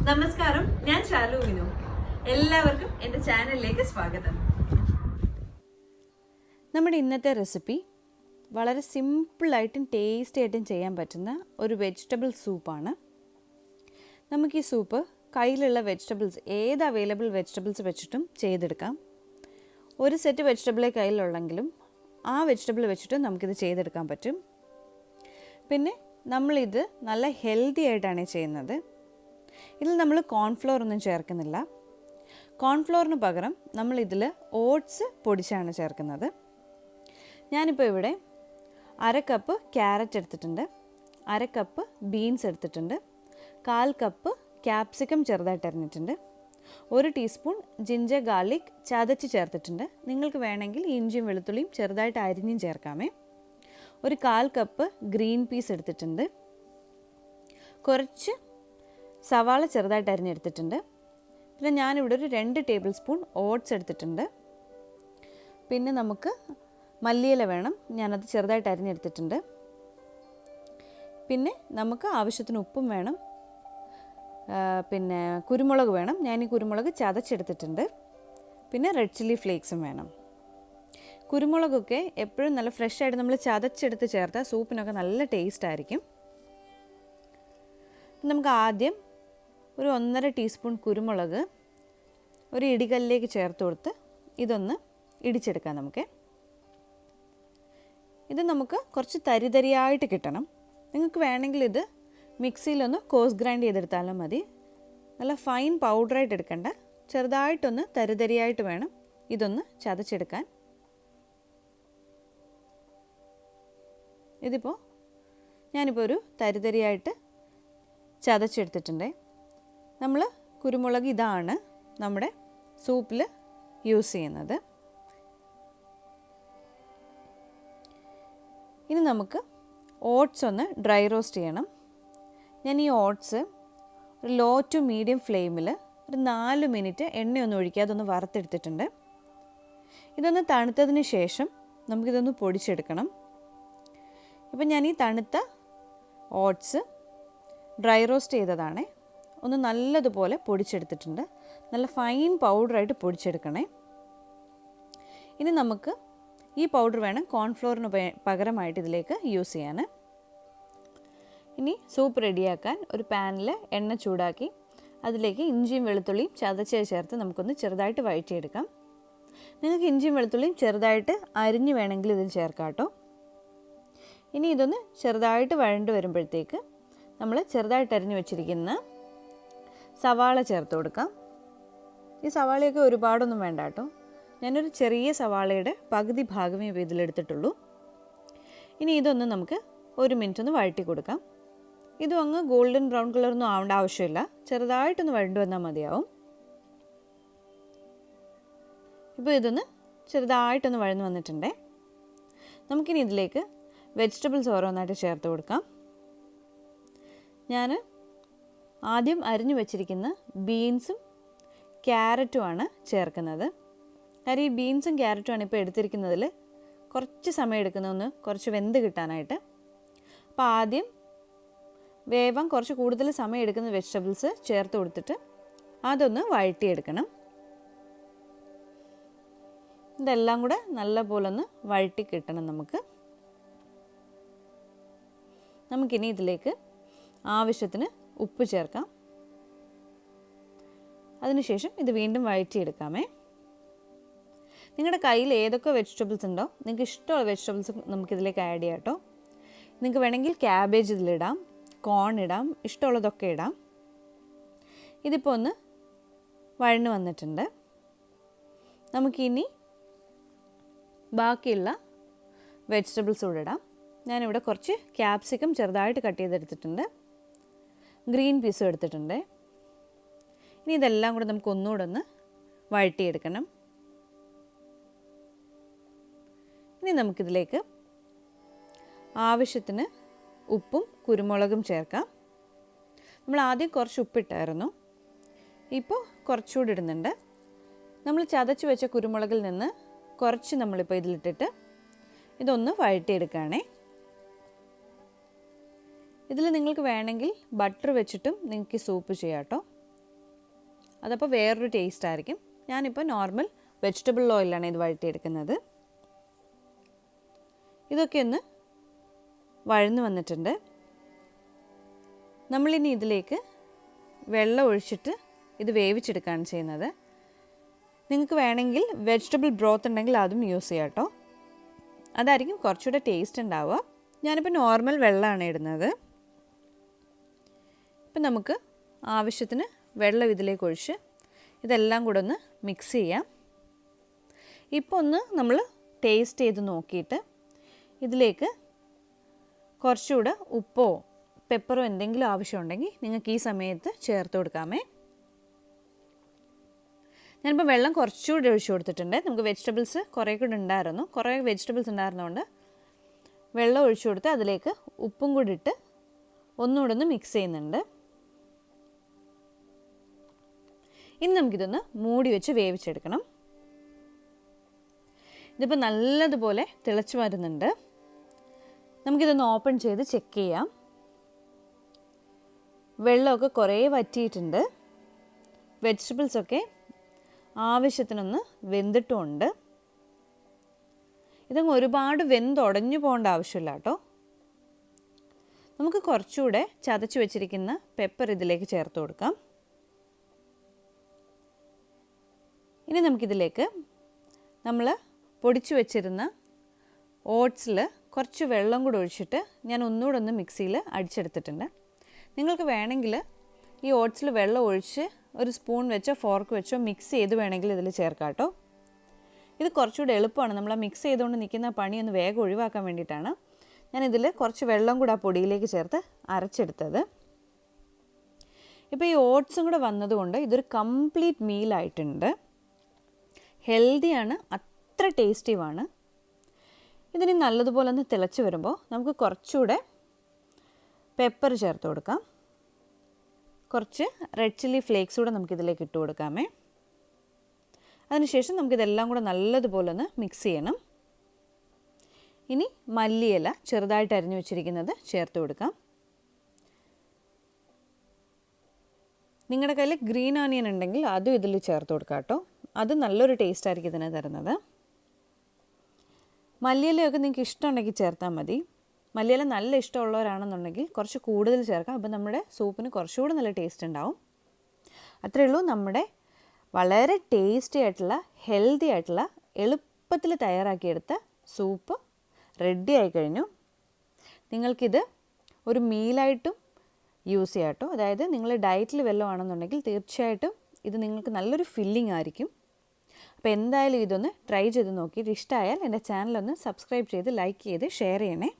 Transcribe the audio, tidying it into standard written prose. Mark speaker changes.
Speaker 1: നമസ്കാരം, ഞാൻ ശാലു വിനു. എല്ലാവർക്കും എൻ്റെ ചാനലിലേക്ക് സ്വാഗതം.
Speaker 2: നമ്മുടെ ഇന്നത്തെ റെസിപ്പി വളരെ സിമ്പിളായിട്ടും ടേസ്റ്റി ആയിട്ടും ചെയ്യാൻ പറ്റുന്ന ഒരു വെജിറ്റബിൾ സൂപ്പാണ്. നമുക്ക് ഈ സൂപ്പ് കയ്യിലുള്ള വെജിറ്റബിൾസ്, ഏത് അവൈലബിൾ വെജിറ്റബിൾസ് വെച്ചിട്ടും ചെയ്തെടുക്കാം. ഒരു സെറ്റ് വെജിറ്റബിളേ കയ്യിലുള്ളെങ്കിലും ആ വെജിറ്റബിൾ വെച്ചിട്ട് നമുക്കിത് ചെയ്തെടുക്കാൻ പറ്റും. പിന്നെ നമ്മളിത് നല്ല ഹെൽത്തി ആയിട്ടാണ് ചെയ്യുന്നത്. ഇതിൽ നമ്മൾ കോൺഫ്ലോർ ഒന്നും ചേർക്കുന്നില്ല. കോൺഫ്ലോറിന് പകരം നമ്മളിതിൽ ഓട്സ് പൊടിച്ചാണ് ചേർക്കുന്നത്. ഞാനിപ്പോൾ ഇവിടെ 1/2 കപ്പ് ക്യാരറ്റ് എടുത്തിട്ടുണ്ട്, 1/2 കപ്പ് ബീൻസ് എടുത്തിട്ടുണ്ട്, 1/4 കപ്പ് ക്യാപ്സിക്കം ചെറുതായിട്ട് അരിഞ്ഞിട്ടുണ്ട്, 1 ടീസ്പൂൺ ജിഞ്ചർ ഗാർലിക് ചതച്ച് ചേർത്തിട്ടുണ്ട്. നിങ്ങൾക്ക് വേണമെങ്കിൽ ഇഞ്ചിയും വെളുത്തുള്ളിയും ചെറുതായിട്ട് അരിഞ്ഞും ചേർക്കാമേ. 1/4 കപ്പ് ഗ്രീൻ പീസ് എടുത്തിട്ടുണ്ട്, കുറച്ച് സവാള ചെറുതായിട്ട് അരിഞ്ഞെടുത്തിട്ടുണ്ട്. പിന്നെ ഞാനിവിടെ ഒരു 2 ടേബിൾ സ്പൂൺ ഓട്സ് എടുത്തിട്ടുണ്ട്. പിന്നെ നമുക്ക് മല്ലിയില വേണം, ഞാനത് ചെറുതായിട്ട് അരിഞ്ഞെടുത്തിട്ടുണ്ട്. പിന്നെ നമുക്ക് ആവശ്യത്തിന് ഉപ്പും വേണം. പിന്നെ കുരുമുളക് വേണം, ഞാൻ ഈ കുരുമുളക് ചതച്ചെടുത്തിട്ടുണ്ട്. പിന്നെ റെഡ് ചില്ലി ഫ്ലേക്സും വേണം. കുരുമുളകൊക്കെ എപ്പോഴും നല്ല ഫ്രഷ് ആയിട്ട് നമ്മൾ ചതച്ചെടുത്ത് ചേർത്താൽ സൂപ്പിനൊക്കെ നല്ല ടേസ്റ്റ് ആയിരിക്കും. നമുക്ക് ആദ്യം ഒരു 1.5 ടീസ്പൂൺ കുരുമുളക് ഒരു ഇടികല്ലിലേക്ക് ചേർത്ത് കൊടുത്ത് ഇതൊന്ന് ഇടിച്ചെടുക്കാം. ഇത് നമുക്ക് കുറച്ച് തരിതരിയായിട്ട് കിട്ടണം. നിങ്ങൾക്ക് വേണമെങ്കിൽ ഇത് മിക്സിയിലൊന്ന് കോഴ്സ് ഗ്രൈൻഡ് ചെയ്തെടുത്താലും മതി. നല്ല ഫൈൻ പൗഡറായിട്ട് എടുക്കണ്ട, ചെറുതായിട്ടൊന്ന് തരിതരിയായിട്ട് വേണം ഇതൊന്ന് ചതച്ചെടുക്കാൻ. ഞാനിപ്പോൾ ഒരു തരിതരിയായിട്ട് ചതച്ചെടുത്തിട്ടുണ്ട്. നമ്മൾ കുരുമുളക് ഇതാണ് നമ്മുടെ സൂപ്പിൽ യൂസ് ചെയ്യുന്നത്. ഇനി നമുക്ക് ഓട്സ് ഒന്ന് ഡ്രൈ റോസ്റ്റ് ചെയ്യണം. ഞാൻ ഈ ഓട്സ് ഒരു ലോ ടു മീഡിയം ഫ്ലെയിമിൽ ഒരു 4 മിനിറ്റ് എണ്ണയൊന്നും ഒഴിക്കാതെ ഒന്ന് വറുത്തെടുത്തിട്ടുണ്ട്. ഇതൊന്ന് തണുത്തതിന് ശേഷം നമുക്കിതൊന്ന് പൊടിച്ചെടുക്കണം. ഇപ്പം ഞാൻ ഈ തണുത്ത ഓട്സ് ഡ്രൈ റോസ്റ്റ് ചെയ്തതാണ്, ഒന്ന് നല്ലതുപോലെ പൊടിച്ചെടുത്തിട്ടുണ്ട്. നല്ല ഫൈൻ പൗഡറായിട്ട് പൊടിച്ചെടുക്കണേ. ഇനി നമുക്ക് ഈ പൗഡർ വേണം കോൺഫ്ലോറിന് പകരമായിട്ട് ഇതിലേക്ക് യൂസ് ചെയ്യാൻ. ഇനി സൂപ്പ് റെഡിയാക്കാൻ ഒരു പാനിൽ എണ്ണ ചൂടാക്കി അതിലേക്ക് ഇഞ്ചിയും വെളുത്തുള്ളിയും ചതച്ച് ചേർത്ത് നമുക്കൊന്ന് ചെറുതായിട്ട് വഴറ്റിയെടുക്കാം. നിങ്ങൾക്ക് ഇഞ്ചിയും വെളുത്തുള്ളിയും ചെറുതായിട്ട് അരിഞ്ഞ് വേണമെങ്കിൽ ഇതിൽ ചേർക്കാം കേട്ടോ. ഇനി ഇതൊന്ന് ചെറുതായിട്ട് വഴണ്ട് വരുമ്പോഴത്തേക്ക് നമ്മൾ ചെറുതായിട്ട് അരിഞ്ഞ് വെച്ചിരിക്കുന്ന സവാള ചേർത്ത് കൊടുക്കാം. ഈ സവാളയൊക്കെ ഒരുപാടൊന്നും വേണ്ട കേട്ടോ. ഞാനൊരു ചെറിയ സവാളയുടെ പകുതി ഭാഗമേ ഇതിലെടുത്തിട്ടുള്ളൂ. ഇനി ഇതൊന്ന് നമുക്ക് 1 മിനിറ്റ് ഒന്ന് വഴറ്റി കൊടുക്കാം. ഇതും അങ്ങ് ഗോൾഡൻ ബ്രൗൺ കളറൊന്നും ആവേണ്ട ആവശ്യമില്ല, ചെറുതായിട്ടൊന്ന് വഴണ്ട് വന്നാൽ മതിയാവും. ഇപ്പോൾ ഇതൊന്ന് ചെറുതായിട്ടൊന്ന് വഴന്ന് വന്നിട്ടുണ്ടേ. നമുക്കിനി ഇതിലേക്ക് വെജിറ്റബിൾസ് ഓരോന്നായിട്ട് ചേർത്ത് കൊടുക്കാം. ഞാൻ ആദ്യം അരിഞ്ഞു വെച്ചിരിക്കുന്ന ബീൻസും ക്യാരറ്റുമാണ് ചേർക്കുന്നത്. കാര്യം ഈ ബീൻസും ക്യാരറ്റുമാണ് ഇപ്പോൾ എടുത്തിരിക്കുന്നതിൽ കുറച്ച് സമയം എടുക്കുന്നതൊന്ന് കുറച്ച് വെന്ത് കിട്ടാനായിട്ട്. അപ്പോൾ ആദ്യം വേവാൻ കുറച്ച് കൂടുതൽ സമയം എടുക്കുന്ന വെജിറ്റബിൾസ് ചേർത്ത് കൊടുത്തിട്ട് അതൊന്ന് വഴറ്റിയെടുക്കണം. ഇതെല്ലാം കൂടെ നല്ലപോലെ ഒന്ന് വഴറ്റി കിട്ടണം നമുക്കിനി ഇതിലേക്ക് ആവശ്യത്തിന് ഉപ്പ് ചേർക്കാം. അതിനുശേഷം ഇത് വീണ്ടും വഴറ്റിയെടുക്കാമേ. നിങ്ങളുടെ കയ്യിൽ ഏതൊക്കെ വെജിറ്റബിൾസ് ഉണ്ടോ, നിങ്ങൾക്ക് ഇഷ്ടമുള്ള വെജിറ്റബിൾസ് നമുക്കിതിലേക്ക് ആഡ് ചെയ്യാം കേട്ടോ. നിങ്ങൾക്ക് വേണമെങ്കിൽ ക്യാബേജ് ഇതിലിടാം, കോൺ ഇടാം, ഇഷ്ടമുള്ളതൊക്കെ ഇടാം. ഇതിപ്പോൾ ഒന്ന് വഴന്ന് വന്നിട്ടുണ്ട്. നമുക്കിനി ബാക്കിയുള്ള വെജിറ്റബിൾസ് കൂടെ ഇടാം. ഞാനിവിടെ കുറച്ച് ക്യാപ്സിക്കം ചെറുതായിട്ട് കട്ട് ചെയ്തെടുത്തിട്ടുണ്ട്, ഗ്രീൻ പീസും എടുത്തിട്ടുണ്ട്. ഇനി ഇതെല്ലാം കൂടെ നമുക്ക് ഒന്നുകൂടെ ഒന്ന് വഴറ്റിയെടുക്കണം. ഇനി നമുക്കിതിലേക്ക് ആവശ്യത്തിന് ഉപ്പും കുരുമുളകും ചേർക്കാം. നമ്മൾ ആദ്യം കുറച്ച് ഉപ്പിട്ടായിരുന്നു, ഇപ്പോൾ കുറച്ചുകൂടി ഇടുന്നുണ്ട്. നമ്മൾ ചതച്ച് വെച്ച കുരുമുളകിൽ നിന്ന് കുറച്ച് നമ്മളിപ്പോൾ ഇതിലിട്ടിട്ട് ഇതൊന്ന് വഴറ്റിയെടുക്കുകയാണേ. ഇതിൽ നിങ്ങൾക്ക് വേണമെങ്കിൽ ബട്ടർ വെച്ചിട്ടും നിങ്ങൾക്ക് സൂപ്പ് ചെയ്യാം കേട്ടോ. അതപ്പോൾ വേറൊരു ടേസ്റ്റ് ആയിരിക്കും. ഞാനിപ്പോൾ നോർമൽ വെജിറ്റബിൾ ഓയിലാണ് ഇത് വഴറ്റിയെടുക്കുന്നത്. ഇതൊക്കെ ഒന്ന് വഴന്നു വന്നിട്ടുണ്ട്. നമ്മളിനി ഇതിലേക്ക് വെള്ളം ഒഴിച്ചിട്ട് ഇത് വേവിച്ചെടുക്കുകയാണ് ചെയ്യുന്നത്. നിങ്ങൾക്ക് വേണമെങ്കിൽ വെജിറ്റബിൾ ബ്രോത്ത് ഉണ്ടെങ്കിൽ അതും യൂസ് ചെയ്യാം കേട്ടോ. അതായിരിക്കും കുറച്ചുകൂടെ ടേസ്റ്റ് ഉണ്ടാവുക. ഞാനിപ്പോൾ നോർമൽ വെള്ളമാണ് ഇടുന്നത്. ഇപ്പം നമുക്ക് ആവശ്യത്തിന് വെള്ളം ഇതിലേക്ക് ഒഴിച്ച് ഇതെല്ലാം കൂടെ ഒന്ന് മിക്സ് ചെയ്യാം. ഇപ്പോൾ ഒന്ന് നമ്മൾ ടേസ്റ്റ് ചെയ്ത് നോക്കിയിട്ട് ഇതിലേക്ക് കുറച്ചുകൂടെ ഉപ്പോ പെപ്പറോ എന്തെങ്കിലും ആവശ്യമുണ്ടെങ്കിൽ നിങ്ങൾക്ക് ഈ സമയത്ത് ചേർത്ത് കൊടുക്കാമേ. ഞാനിപ്പോൾ വെള്ളം കുറച്ചുകൂടി ഒഴിച്ചു കൊടുത്തിട്ടുണ്ട്. നമുക്ക് വെജിറ്റബിൾസ് കുറേ കൂടെ ഉണ്ടായിരുന്നു, കുറേ വെജിറ്റബിൾസ് ഉണ്ടായിരുന്നതുകൊണ്ട് വെള്ളം ഒഴിച്ചു കൊടുത്ത് അതിലേക്ക് ഉപ്പും കൂടി ഇട്ട് ഒന്നുകൂടെ ഒന്ന് മിക്സ് ചെയ്യുന്നുണ്ട്. ഇനി നമുക്കിതൊന്ന് മൂടി വെച്ച് വേവിച്ചെടുക്കണം. ഇതിപ്പോൾ നല്ലതുപോലെ തിളച്ച് വരുന്നുണ്ട്. നമുക്കിതൊന്ന് ഓപ്പൺ ചെയ്ത് ചെക്ക് ചെയ്യാം. വെള്ളമൊക്കെ കുറേ വറ്റിയിട്ടുണ്ട്. വെജിറ്റബിൾസൊക്കെ ആവശ്യത്തിനൊന്ന് വെന്തിട്ടുമുണ്ട്. ഇതങ്ങ് ഒരുപാട് വെന്തുടഞ്ഞു പോകേണ്ട ആവശ്യമില്ല കേട്ടോ. നമുക്ക് കുറച്ചുകൂടെ ചതച്ച് വെച്ചിരിക്കുന്ന പെപ്പർ ഇതിലേക്ക് ചേർത്ത് കൊടുക്കാം. ഇനി നമുക്കിതിലേക്ക് നമ്മൾ പൊടിച്ചു വെച്ചിരുന്ന ഓട്സിൽ കുറച്ച് വെള്ളം കൂടെ ഒഴിച്ചിട്ട് ഞാൻ ഒന്നുകൂടെ ഒന്ന് മിക്സിയിൽ അടിച്ചെടുത്തിട്ടുണ്ട്. നിങ്ങൾക്ക് വേണമെങ്കിൽ ഈ ഓട്സിൽ വെള്ളം ഒഴിച്ച് ഒരു സ്പൂൺ വെച്ചോ ഫോർക്ക് വെച്ചോ മിക്സ് ചെയ്ത് വേണമെങ്കിൽ ഇതിൽ ചേർക്കാം കേട്ടോ. ഇത് കുറച്ചുകൂടെ എളുപ്പമാണ്. നമ്മൾ ആ മിക്സ് ചെയ്തുകൊണ്ട് നിൽക്കുന്ന പണി ഒന്ന് വേഗം ഒഴിവാക്കാൻ വേണ്ടിയിട്ടാണ് ഞാനിതിൽ കുറച്ച് വെള്ളം കൂടെ ആ പൊടിയിലേക്ക് ചേർത്ത് അരച്ചെടുത്തത്. ഇപ്പോൾ ഈ ഓട്സും കൂടെ വന്നതുകൊണ്ട് ഇതൊരു കംപ്ലീറ്റ് മീലായിട്ടുണ്ട്. ഹെൽത്തിയാണ്, അത്ര ടേസ്റ്റിയുമാണ്. ഇതിന് നല്ലതുപോലെ ഒന്ന് തിളച്ച് വരുമ്പോൾ നമുക്ക് കുറച്ചുകൂടെ പെപ്പർ ചേർത്ത് കൊടുക്കാം. കുറച്ച് റെഡ് ചില്ലി ഫ്ലേക്സ് കൂടെ നമുക്കിതിലേക്ക് ഇട്ട് കൊടുക്കാമേ. അതിനുശേഷം നമുക്കിതെല്ലാം കൂടെ നല്ലതുപോലെ ഒന്ന് മിക്സ് ചെയ്യണം. ഇനി മല്ലിയില ചെറുതായിട്ട് അരിഞ്ഞു വെച്ചിരിക്കുന്നത് ചേർത്ത് കൊടുക്കാം. നിങ്ങളുടെ കയ്യിൽ ഗ്രീൻ ഓണിയൻ ഉണ്ടെങ്കിൽ അതും ഇതിൽ ചേർത്ത് കൊടുക്കാം കേട്ടോ. അത് നല്ലൊരു ടേസ്റ്റ് ആയിരിക്കും ഇതിന് തരുന്നത്. മല്ലിയിലയൊക്കെ നിങ്ങൾക്ക് ഇഷ്ടമുണ്ടെങ്കിൽ ചേർത്താൽ മതി. മല്ലിയില നല്ല ഇഷ്ടമുള്ളവരാണെന്നുണ്ടെങ്കിൽ കുറച്ച് കൂടുതൽ ചേർക്കാം. അപ്പോൾ നമ്മുടെ സൂപ്പിന് കുറച്ചുകൂടി നല്ല ടേസ്റ്റ് ഉണ്ടാവും. അത്രയേ ഉള്ളൂ. നമ്മുടെ വളരെ ടേസ്റ്റി ആയിട്ടുള്ള ഹെൽത്തി ആയിട്ടുള്ള എളുപ്പത്തിൽ തയ്യാറാക്കിയെടുത്ത സൂപ്പ് റെഡി ആയി കഴിഞ്ഞു. നിങ്ങൾക്കിത് ഒരു മീലായിട്ടും യൂസ് ചെയ്യാം കേട്ടോ. അതായത് നിങ്ങൾ ഡയറ്റിൽ വല്ലതും ആണെന്നുണ്ടെങ്കിൽ തീർച്ചയായിട്ടും ഇത് നിങ്ങൾക്ക് നല്ലൊരു ഫില്ലിംഗ് ആയിരിക്കും. അപ്പോൾ എന്തായാലും ഇതൊന്ന് ട്രൈ ചെയ്ത് നോക്കിയിട്ട് ഇഷ്ടമായാൽ എൻ്റെ ചാനലൊന്ന് സബ്സ്ക്രൈബ് ചെയ്ത് ലൈക്ക് ചെയ്ത് ഷെയർ ചെയ്യണേ.